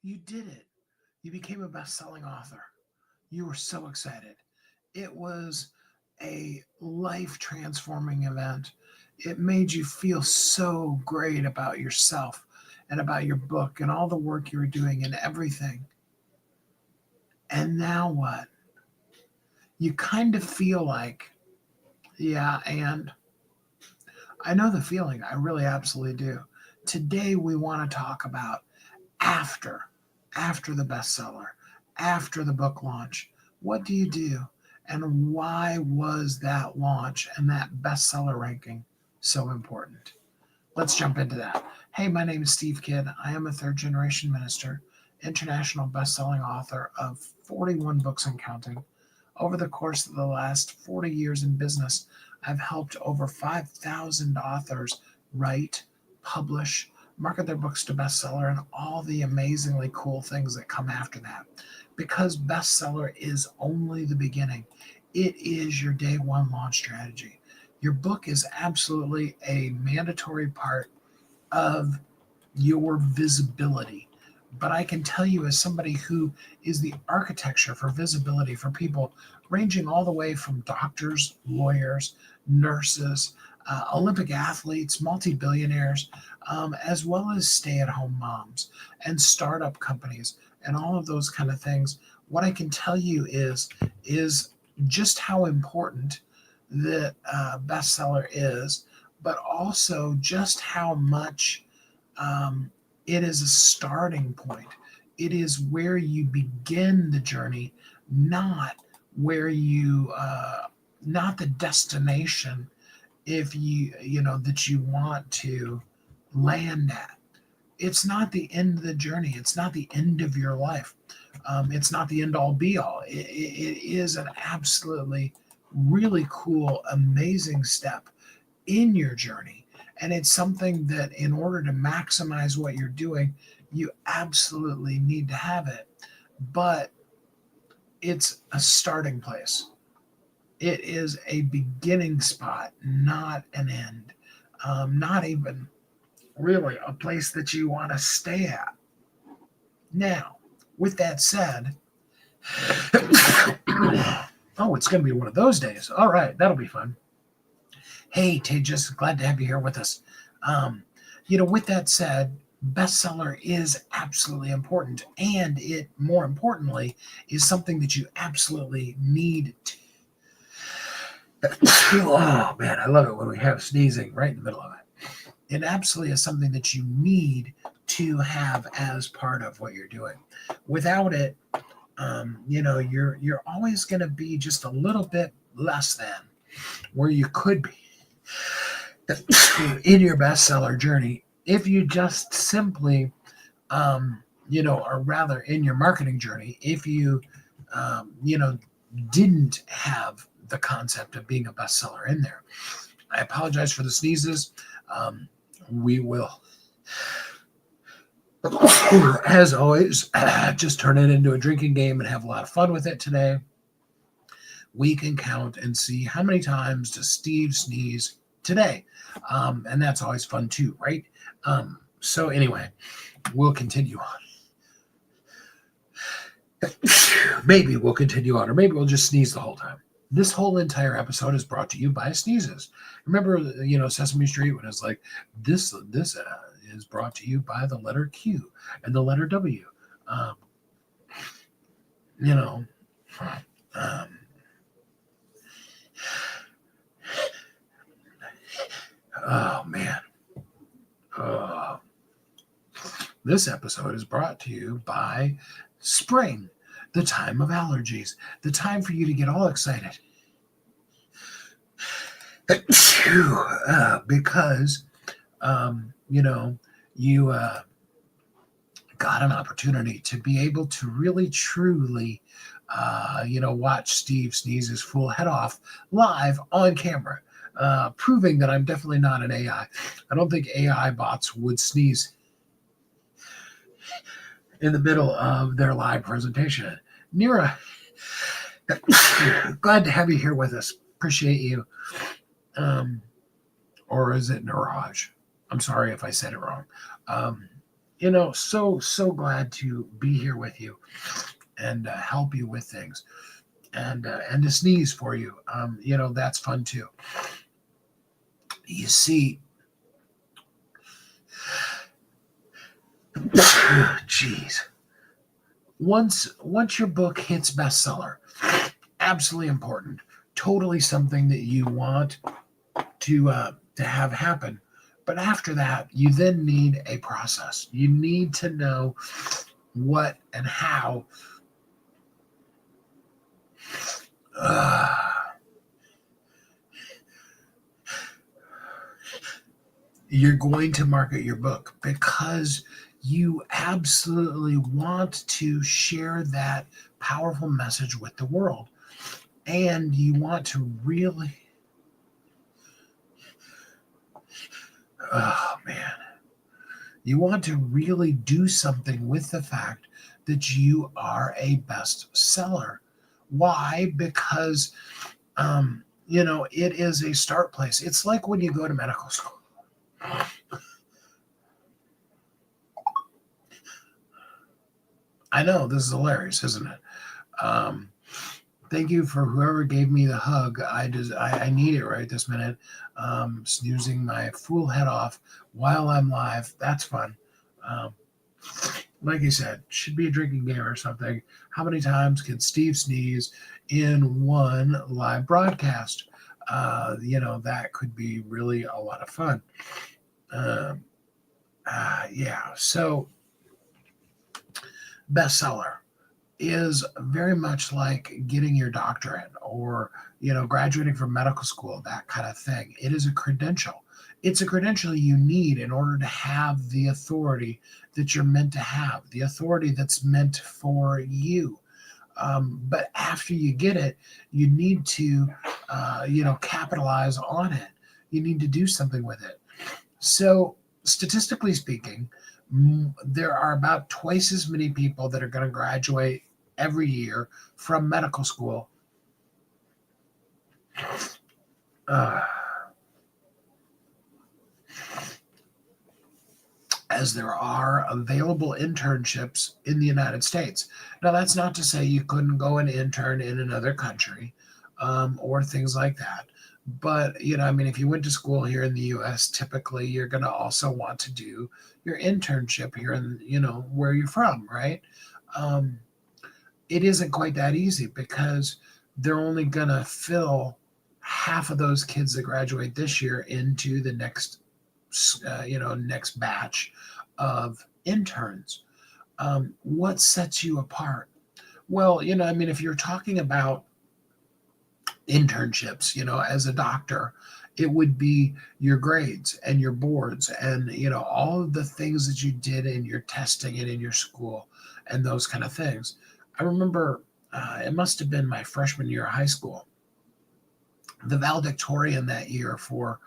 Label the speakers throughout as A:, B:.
A: You did it. You became a best-selling author. You were so excited. It was a life transforming event. It made you feel so great about yourself and about your book and all the work you were doing and everything. And now what? You kind of feel like, yeah, and I know the feeling. I really absolutely do. Today we want to talk about after after the bestseller, after the book launch. What do you do? And why was that launch and that bestseller ranking so important? Let's jump into that. Hey, my name is Steve Kidd. I am a third generation minister, international best-selling author of 41 books and counting. Over the course of the last 40 years in business, I've helped over 5,000 authors write, publish, market their books to bestseller, and all the amazingly cool things that come after that. Because bestseller is only the beginning, it is your day one launch strategy. Your book is absolutely a mandatory part of your visibility. But I can tell you, as somebody who is the architecture for visibility for people ranging all the way from doctors, lawyers, nurses, Olympic athletes, multi billionaires, as well as stay at home moms and startup companies and all of those kind of things. What I can tell you is just how important the bestseller is, but also just how much it is a starting point. It is where you begin the journey, not where not the destination. If that you want to land at, it's not the end of the journey. It's not the end of your life. It's not the end all be all. It is an absolutely really cool, amazing step in your journey. And it's something that in order to maximize what you're doing, you absolutely need to have it. But it's a starting place. It is a beginning spot, not an end. Not even really a place that you want to stay at. Now, with that said, oh, it's going to be one of those days. All right, that'll be fun. Hey, Tejas, glad to have you here with us. With that said, bestseller is absolutely important, and it, more importantly, is something that you absolutely need to. Oh man, I love it when we have sneezing right in the middle of it. It absolutely is something that you need to have as part of what you're doing. Without it, you're always going to be just a little bit less than where you could be in your bestseller journey if you just simply, or rather in your marketing journey, if you, didn't have the concept of being a bestseller in there. I apologize for the sneezes. We will, as always, just turn it into a drinking game and have a lot of fun with it today. We can count and see how many times does Steve sneeze today. And that's always fun too, right? So anyway, we'll continue on. Maybe we'll continue on, or maybe we'll just sneeze the whole time. This whole entire episode is brought to you by sneezes. Remember, Sesame Street when it's like, this is brought to you by the letter Q and the letter W. Oh man. This episode is brought to you by spring, the time of allergies, the time for you to get all excited. Because, you got an opportunity to be able to really, truly, watch Steve sneeze his full head off live on camera, proving that I'm definitely not an AI. I don't think AI bots would sneeze in the middle of their live presentation. Nira, glad to have you here with us. Appreciate you. Or is it Niraj? I'm sorry if I said it wrong. So glad to be here with you and help you with things and to sneeze for you. That's fun too. You see, jeez. Once your book hits bestseller, absolutely important. Totally something that you want to have happen. But after that, you then need a process. You need to know what and how uh, you're going to market your book, because you absolutely want to share that powerful message with the world. And you want to really, oh man, you want to really do something with the fact that you are a bestseller. Why? Because it is a start place. It's like when you go to medical school. I know this is hilarious, isn't it? Um, Thank you for whoever gave me the hug. I need it right this minute. Snoozing my fool head off while I'm live. That's fun. Um, like I said, should be a drinking game or something. How many times can Steve sneeze in one live broadcast? That could be really a lot of fun. Um, yeah. So bestseller is very much like getting your doctorate or graduating from medical school, that kind of thing. It is a credential. It's a credential you need in order to have the authority that you're meant to have, the authority that's meant for you. But after you get it, you need to capitalize on it. You need to do something with it. So statistically speaking, there are about twice as many people that are going to graduate every year from medical school uh, as there are available internships in the United States. Now, that's not to say you couldn't go and intern in another country or things like that. But, if you went to school here in the US, typically you're going to also want to do your internship here in, where you're from, right? Um, it isn't quite that easy because they're only going to fill half of those kids that graduate this year into the next batch of interns. What sets you apart? Well, if you're talking about internships, as a doctor, it would be your grades and your boards and, all of the things that you did in your testing and in your school and those kind of things. I remember it must have been my freshman year of high school. The valedictorian that year for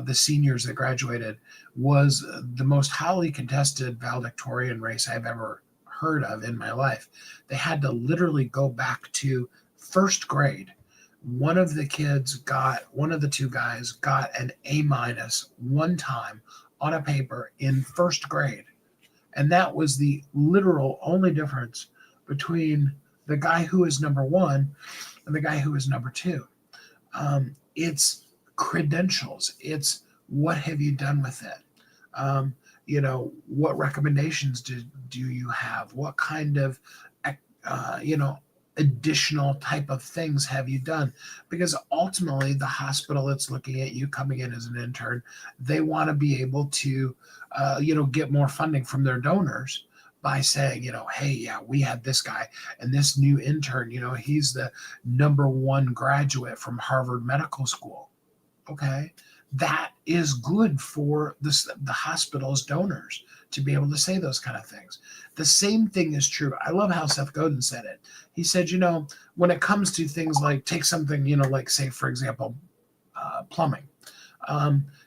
A: the seniors that graduated was the most highly contested valedictorian race I've ever heard of in my life. They had to literally go back to first grade. One of the two guys got an A minus one time on a paper in first grade. And that was the literal only difference between the guy who is number one and the guy who is number two. It's credentials. It's what have you done with it? What recommendations do you have? What kind of, uh, you know, additional type of things have you done? Because ultimately, the hospital that's looking at you coming in as an intern, they want to be able to, get more funding from their donors by saying, hey, yeah, we had this guy and this new intern, he's the number one graduate from Harvard Medical School. Okay. That is good for the hospital's donors to be able to say those kind of things. The same thing is true. I love how Seth Godin said it. He said, when it comes to things like take something, like say, for example, plumbing,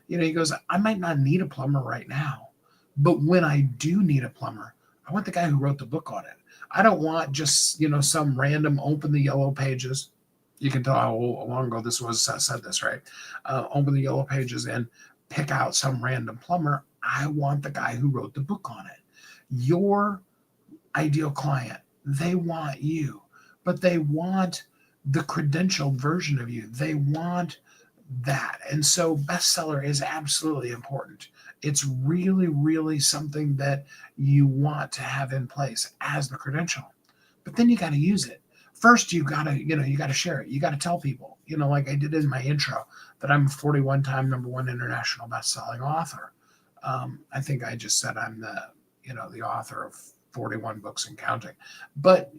A: he goes, I might not need a plumber right now, but when I do need a plumber, I want the guy who wrote the book on it. I don't want just, some random open the yellow pages. You can tell how long ago this was said this, right? Open the yellow pages and pick out some random plumber. I want the guy who wrote the book on it. Your ideal client, they want you, but they want the credentialed version of you. They want that. And so bestseller is absolutely important. It's really, really something that you want to have in place as the credential. But then you got to use it. First, you got to, you got to share it. You got to tell people, like I did in my intro, that I'm a 41-time #1 international best-selling author. I think I just said I'm the author of 41 books and counting. But,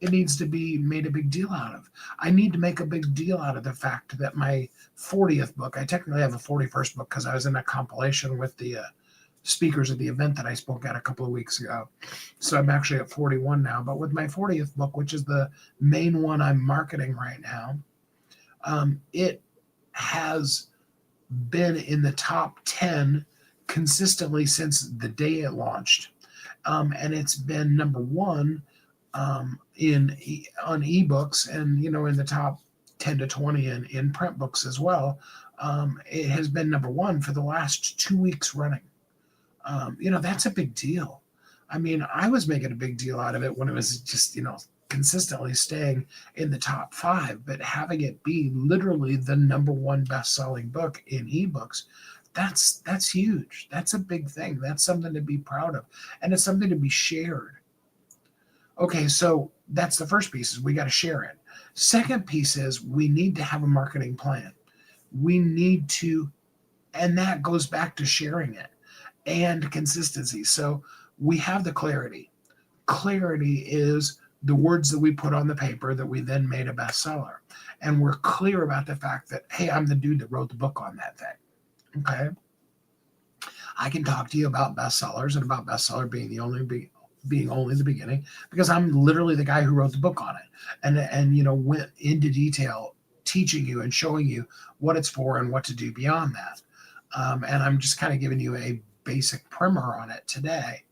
A: it needs to be made a big deal out of. I need to make a big deal out of the fact that my 40th book, I technically have a 41st book because I was in a compilation with the speakers at the event that I spoke at a couple of weeks ago. So I'm actually at 41 now. But with my 40th book, which is the main one I'm marketing right now, it has been in the top 10 consistently since the day it launched. And it's been #1 on ebooks, and in the top 10 to 20 in print books as well. It has been #1 for the last 2 weeks running. That's a big deal. I was making a big deal out of it when it was just consistently staying in the top 5, but having it be literally the #1 best-selling book in ebooks, that's huge. That's a big thing. That's something to be proud of, and it's something to be shared. Okay, so that's the first piece, is we got to share it. Second piece is we need to have a marketing plan. We need to, and that goes back to sharing it and consistency. So we have the clarity. Clarity is the words that we put on the paper that we then made a bestseller. And we're clear about the fact that, hey, I'm the dude that wrote the book on that thing. Okay. I can talk to you about bestsellers and about bestseller being only the beginning, because I'm literally the guy who wrote the book on it and went into detail teaching you and showing you what it's for and what to do beyond that. And I'm just kind of giving you a basic primer on it today,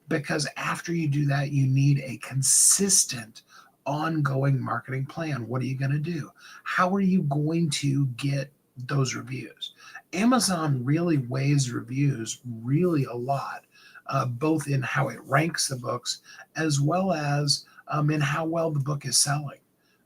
A: because after you do that, you need a consistent, ongoing marketing plan. What are you going to do? How are you going to get those reviews? Amazon really weighs reviews really a lot. Both in how it ranks the books as well as in how well the book is selling.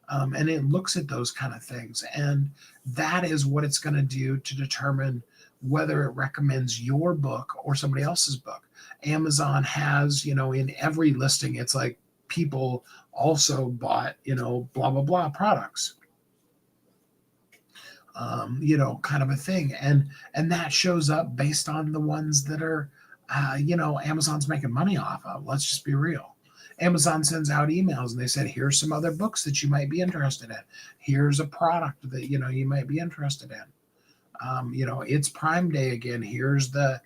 A: And it looks at those kind of things. And that is what it's going to do to determine whether it recommends your book or somebody else's book. Amazon has, in every listing, it's like people also bought, blah, blah, blah products. Kind of a thing. And that shows up based on the ones that are, Amazon's making money off of. Let's just be real. Amazon sends out emails and they said, here's some other books that you might be interested in. Here's a product that, you might be interested in. It's Prime Day again. Here's the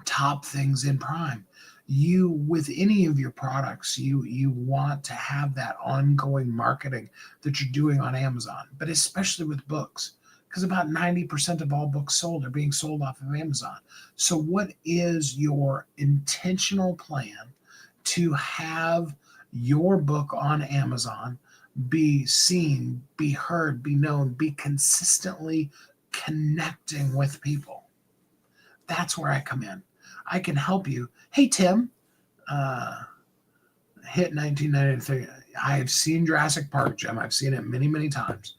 A: top things in Prime. You, with any of your products, you want to have that ongoing marketing that you're doing on Amazon, but especially with books, because about 90% of all books sold are being sold off of Amazon. So what is your intentional plan to have your book on Amazon be seen, be heard, be known, be consistently connecting with people? That's where I come in. I can help you. Hey, Tim, hit 1993. I have seen Jurassic Park, Jim. I've seen it many, many times.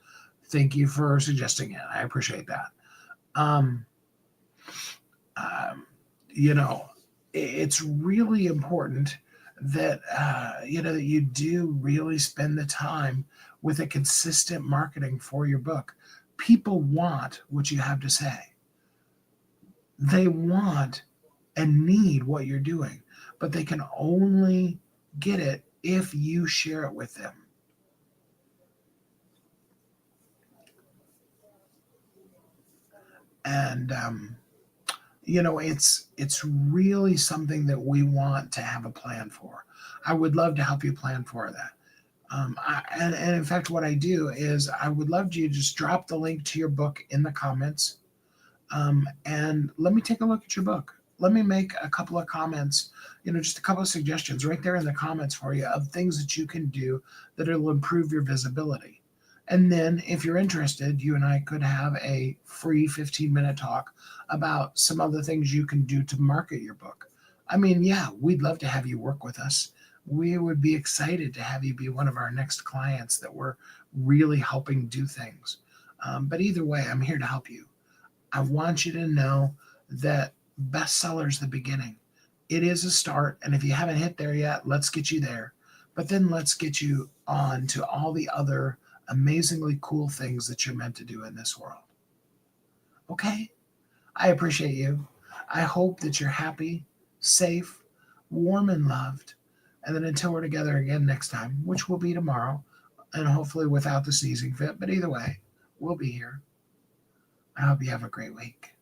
A: Thank you for suggesting it. I appreciate that. It's really important that, that you do really spend the time with a consistent marketing for your book. People want what you have to say. They want and need what you're doing, but they can only get it if you share it with them. And it's really something that we want to have a plan for. I would love to help you plan for that. And in fact, what I do is I would love you to just drop the link to your book in the comments, and let me take a look at your book. Let me make a couple of comments, just a couple of suggestions right there in the comments for you of things that you can do that will improve your visibility. And then, if you're interested, you and I could have a free 15-minute talk about some other things you can do to market your book. I mean, yeah, we'd love to have you work with us. We would be excited to have you be one of our next clients that we're really helping do things. But either way, I'm here to help you. I want you to know that bestseller's the beginning. It is a start, and if you haven't hit there yet, let's get you there. But then let's get you on to all the other amazingly cool things that you're meant to do in this world. Okay? I appreciate you. I hope that you're happy, safe, warm, and loved. And then until we're together again next time, which will be tomorrow, and hopefully without the sneezing fit, but either way, we'll be here. I hope you have a great week.